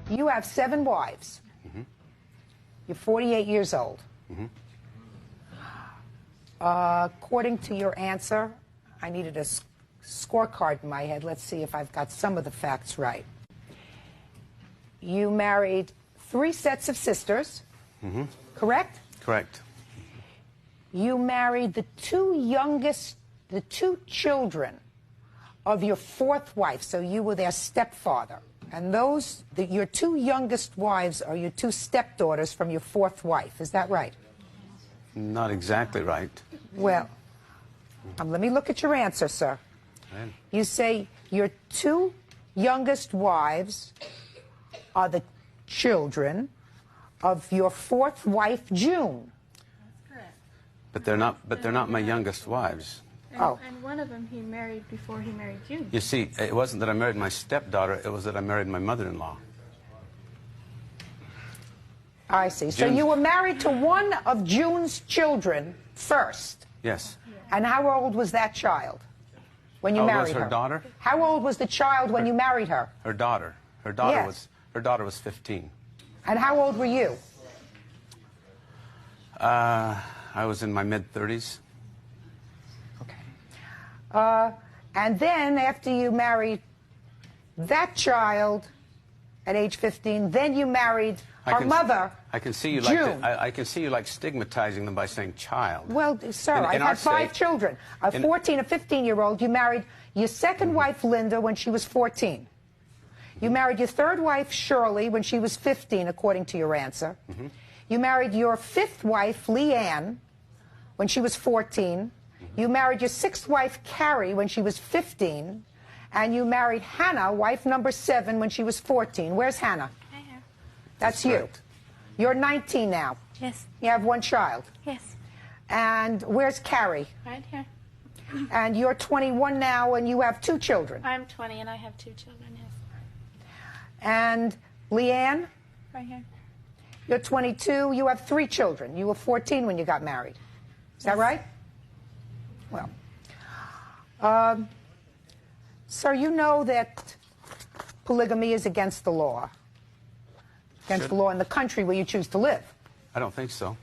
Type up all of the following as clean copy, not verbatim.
You have 7 wives. You're 48 years old. According to your answer, I needed a scorecard in my head. Let's see if I've got some of the facts right. You married 3 sets of sisters, correct? Correct. You married the 2 children of your 4th wife, so you were their stepfather. And your 2 youngest wives are your 2 stepdaughters from your 4th wife. Is that right? Not exactly right. Well, let me look at your answer, sir. Right. You say your 2 youngest wives are the children of your 4th wife, June. That's correct. But they're not my youngest wives. And one of them he married before he married June. You see, it wasn't that I married my stepdaughter, it was that I married my mother-in-law. I see. So you were married to one of June's children first. Yes. And how old was that child when you married her? Was her daughter? How old was the child when you married her? Her daughter. Her daughter was 15. And how old were you? I was in my mid-30s. Okay. And then after you married that child at age 15, then you married her mother, I can see you June. I can see you like stigmatizing them by saying child. Well, sir, I've had 5 children. A 14, a 15-year-old. You married your 2nd wife, Linda, when she was 14. You married your 3rd wife, Shirley, when she was 15, according to your answer. You married your 5th wife, Leanne, when she was 14. You married your 6th wife, Carrie, when she was 15. And you married Hannah, wife number 7, when she was 14. Where's Hannah? I have. That's you. Correct. You're 19 now. Yes. You have 1 child. Yes. And where's Carrie? Right here. And you're 21 now, and you have 2 children. I'm 20 and I have 2 children, yes. And Leanne? Right here. You're 22, you have 3 children. You were 14 when you got married. Is that right? Well, sir, you know that polygamy is against the law. Against the law in the country where you choose to live. I don't think so.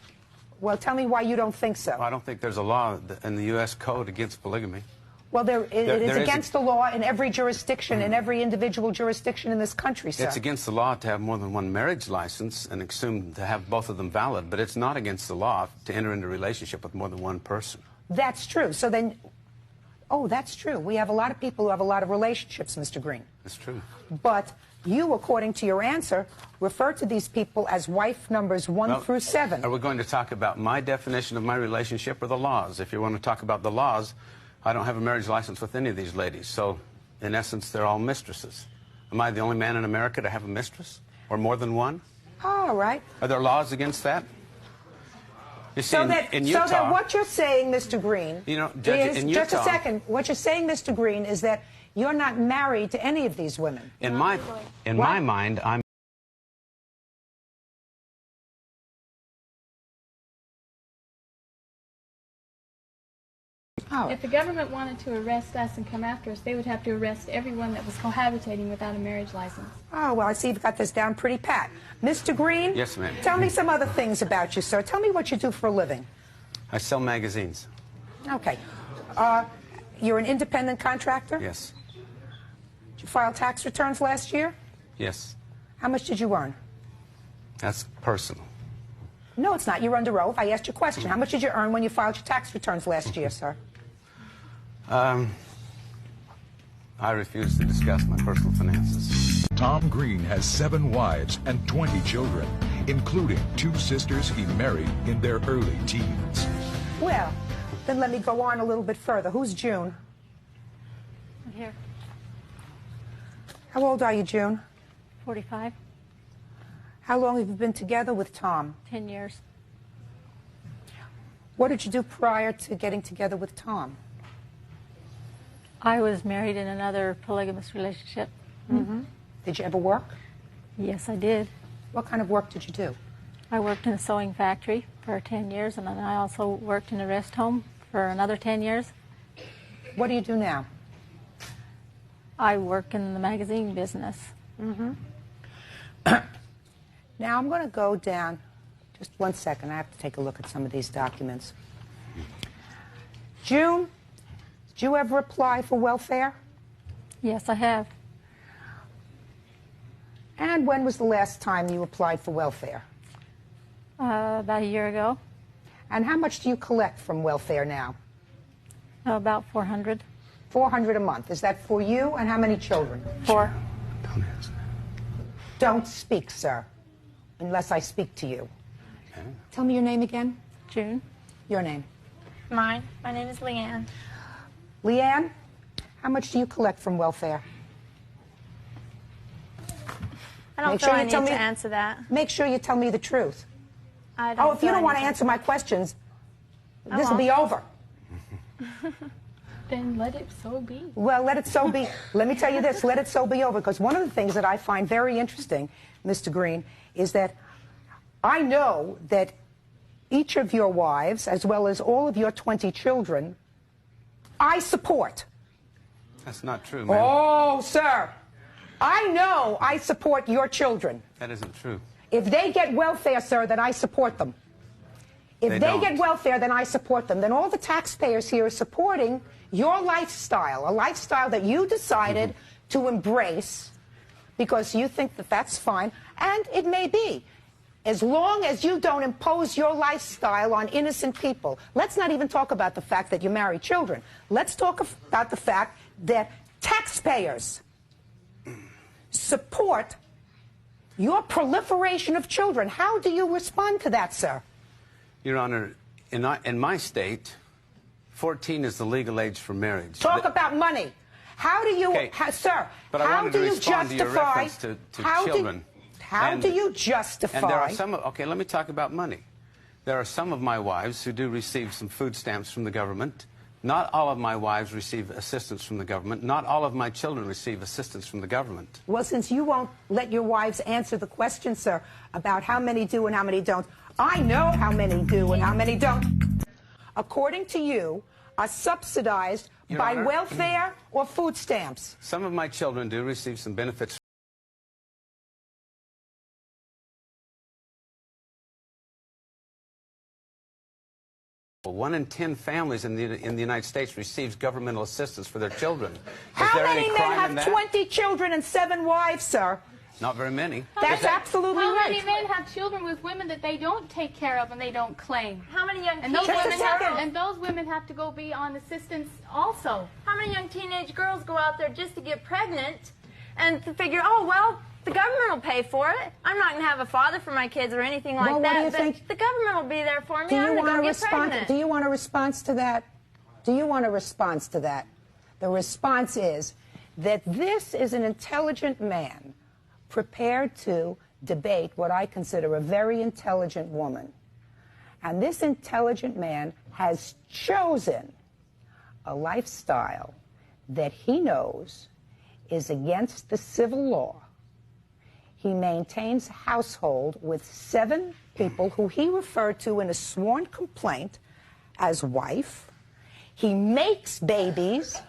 Well, tell me why you don't think so. I don't think there's a law in the U.S. Code against polygamy. Well, it is against the law in every jurisdiction, in every individual jurisdiction in this country, sir. It's against the law to have more than 1 marriage license and assume to have both of them valid, but it's not against the law to enter into a relationship with more than 1 person. That's true. So then, oh, that's true. We have a lot of people who have a lot of relationships, Mr. Green. That's true. But you, according to your answer, refer to these people as wife numbers 1 through 7. Are we going to talk about my definition of my relationship or the laws? If you want to talk about the laws, I don't have a marriage license with any of these ladies. So, in essence, they're all mistresses. Am I the only man in America to have a mistress? Or more than 1? All right. Are there laws against that? You see, in So Utah, that what you're saying, Mr. Green, you know, Judge, in Utah, just a second. What you're saying, Mr. Green, is that you're not married to any of these women. in my mind, I'm. Oh. If the government wanted to arrest us and come after us, they would have to arrest everyone that was cohabitating without a marriage license. Oh, well, I see you've got this down pretty pat. Mr. Green? Yes, ma'am. Tell me some other things about you, sir. Tell me what you do for a living. I sell magazines. Okay. You're an independent contractor? Yes. Did you file tax returns last year? Yes. How much did you earn? That's personal. No, it's not. You're under oath. I asked you a question. How much did you earn when you filed your tax returns last year, sir? I refuse to discuss my personal finances. Tom Green has 7 wives and 20 children, including 2 sisters he married in their early teens. Well, then let me go on a little bit further. Who's June? Here. How old are you, June? 45. How long have you been together with Tom? 10 years. What did you do prior to getting together with Tom? I was married in another polygamous relationship. Did you ever work? Yes, I did. What kind of work did you do? I worked in a sewing factory for 10 years, and then I also worked in a rest home for another 10 years. What do you do now? I work in the magazine business. Now I'm going to go down, just 1 second, I have to take a look at some of these documents. June, did you ever apply for welfare? Yes, I have. And when was the last time you applied for welfare? About a year ago. And how much do you collect from welfare now? About 400. $400 a month. Is that for you and how many children? 4. Don't speak, sir, unless I speak to you. Okay. Tell me your name again. June. Your name. Mine. My name is Leanne. Leanne, how much do you collect from welfare? I don't Make feel sure I you need tell to me- answer that. Make sure you tell me the truth. I don't Oh, if you feel I don't want need to answer my questions, I this will be won't. over. Then let it so be. Well, let it so be. Let me tell you this, let it so be over, because one of the things that I find very interesting, Mr. Green, is that I know that each of your wives, as well as all of your 20 children, I support. That's not true, ma'am. Oh, sir, I know I support your children. That isn't true. If they get welfare, sir, then I support them. If They they don't. get welfare, then I support them. Then all the taxpayers here are supporting your lifestyle, a lifestyle that you decided to embrace because you think that that's fine, and it may be. As long as you don't impose your lifestyle on innocent people. Let's not even talk about the fact that you marry children. Let's talk about the fact that taxpayers support your proliferation of children. How do you respond to that, sir? Your Honor, in my state, 14 is the legal age for marriage. Talk about money. How do you, Okay, sir, but I how wanted do to you respond to your justify, reference to how children. how do you justify, And there are some, okay, let me talk about money. There are some of my wives who do receive some food stamps from the government. Not all of my wives receive assistance from the government. Not all of my children receive assistance from the government. well, since you won't let your wives answer the question, sir, about how many do and how many don't, I know how many do and how many don't. According to you, are subsidized Your by Honor, welfare or food stamps. Some of my children do receive some benefits. One in 10 families in the United States receives governmental assistance for their children. Is How there many any men crime in have that? 20 children and 7 wives, sir? Not very many. That's absolutely How right. many men have children with women that they don't take care of and they don't claim? How many young And those Just a women second. and those women have to go be on assistance also. How many young teenage girls go out there just to get pregnant and to figure, oh, well, the government will pay for it. I'm not going to have a father for my kids or anything like Well, what that. do you but think- the government will be there for me. Do I'm you going to want go to get respond? pregnant. Do you want a response to that? Do you want a response to that? The response is that this is an intelligent man prepared to debate what I consider a very intelligent woman. And this intelligent man has chosen a lifestyle that he knows is against the civil law. He maintains a household with 7 people who he referred to in a sworn complaint as wife. He makes babies,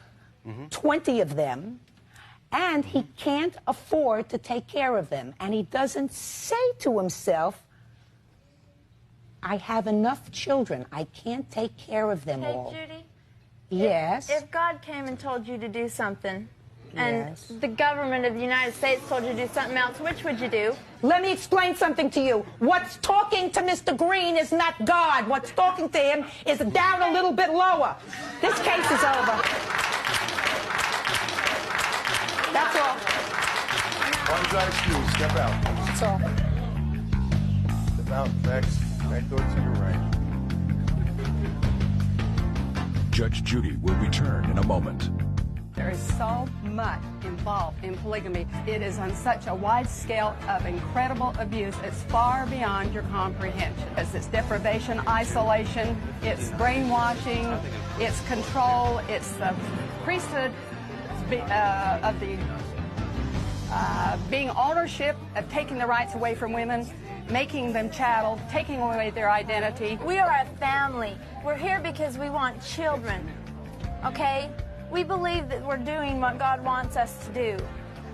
20 of them, and he can't afford to take care of them. And he doesn't say to himself, I have enough children. I can't take care of them Hey, all. Judy, Yes. if God came and told you to do something, and Yes. the government of the United States told you to do something else, which would you do? Let me explain something to you. What's talking to Mr. Green is not God. What's talking to him is down a little bit lower. This case is over. That's all. One's got excuse. Step out. That's all. Step out. Next. Back door to your right. Judge Judy will return in a moment. There is so much involved in polygamy. It is on such a wide scale of incredible abuse. It's far beyond your comprehension. It's deprivation, isolation, it's brainwashing, it's control, it's the priesthood of the being ownership of taking the rights away from women, making them chattel, taking away their identity. We are a family. We're here because we want children, okay? We believe that we're doing what God wants us to do.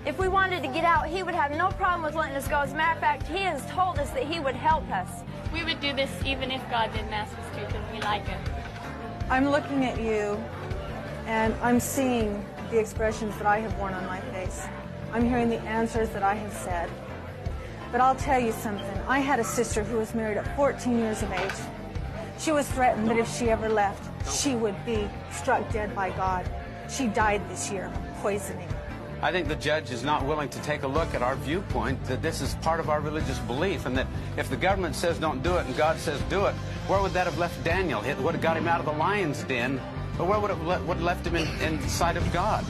If we wanted to get out, he would have no problem with letting us go. As a matter of fact, he has told us that he would help us. We would do this even if God didn't ask us to, because we like it. I'm looking at you, and I'm seeing the expressions that I have worn on my face. I'm hearing the answers that I have said. But I'll tell you something. I had a sister who was married at 14 years of age. She was threatened that if she ever left, she would be struck dead by God. She died this year of poisoning. I think the judge is not willing to take a look at our viewpoint that this is part of our religious belief, and that if the government says don't do it and God says do it, where would that have left Daniel? It would have got him out of the lion's den, but where would it have left him in sight of God?